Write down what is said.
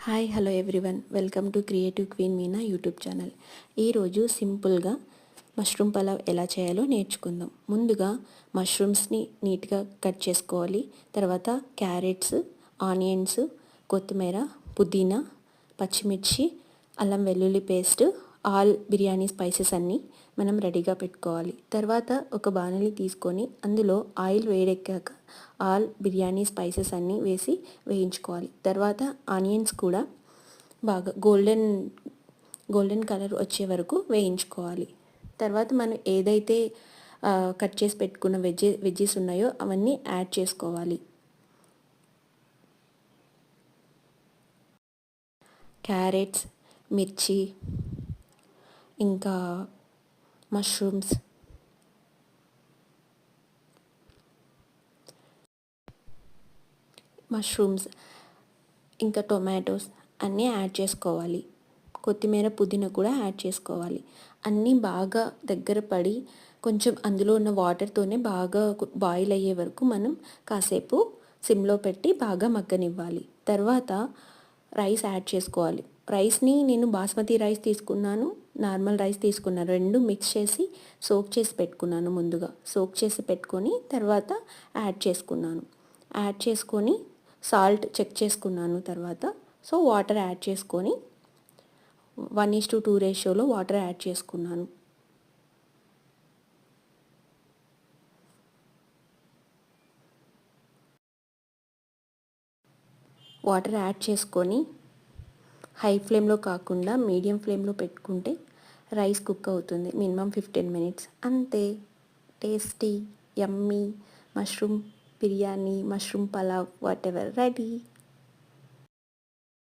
Hi hello everyone, welcome to creative queen Meena YouTube channel. ఈరోజు సింపుల్గా mushroom pulao ఎలా చేయాలో నేర్చుకుందాం. ముందుగా మష్రూమ్స్ని నీట్గా కట్ చేసుకోవాలి. తర్వాత క్యారెట్స్, ఆనియన్స్, కొత్తిమీర, పుదీనా, పచ్చిమిర్చి, అల్లం వెల్లుల్లి పేస్ట్, ఆల్ బిర్యానీ స్పైసెస్ అన్నీ మనం రెడీగా పెట్టుకోవాలి. తర్వాత ఒక బాణలి తీసుకొని అందులో ఆయిల్ వేడెక్కాక ఆల్ బిర్యానీ స్పైసెస్ అన్నీ వేసి వేయించుకోవాలి. తర్వాత ఆనియన్స్ కూడా బాగా గోల్డెన్ కలర్ వచ్చే వరకు వేయించుకోవాలి. తర్వాత మనం ఏదైతే కట్ చేసి పెట్టుకున్న వెజ్జెస్ ఉన్నాయో అవన్నీ యాడ్ చేసుకోవాలి. క్యారెట్స్, మిర్చి, ఇంకా మష్రూమ్స్, ఇంకా టొమాటోస్ అన్నీ యాడ్ చేసుకోవాలి. కొత్తిమీర, పుదీనా కూడా యాడ్ చేసుకోవాలి. అన్నీ బాగా దగ్గర పడి కొంచెం అందులో ఉన్న వాటర్తోనే బాగా బాయిల్ అయ్యే వరకు మనం కాసేపు సిమ్లో పెట్టి బాగా మగ్గనివ్వాలి. తర్వాత రైస్ యాడ్ చేసుకోవాలి. రైస్ని నేను బాస్మతి రైస్ తీసుకున్నాను, నార్మల్ రైస్ తీసుకున్నాను. రెండు మిక్స్ చేసి సోక్ చేసి పెట్టుకున్నాను. ముందుగా సోక్ చేసి పెట్టుకొని తర్వాత యాడ్ చేసుకొని సాల్ట్ చెక్ చేసుకున్నాను. తర్వాత వాటర్ యాడ్ చేసుకొని 1:2 రేషియోలో వాటర్ యాడ్ చేసుకున్నాను. వాటర్ యాడ్ చేసుకొని హై ఫ్లేమ్లో కాకుండా మీడియం ఫ్లేమ్లో పెట్టుకుంటే రైస్ కుక్ అవుతుంది. Minimum 15 minutes. అంతే, tasty yummy mushroom biryani, mushroom pulao whatever ready.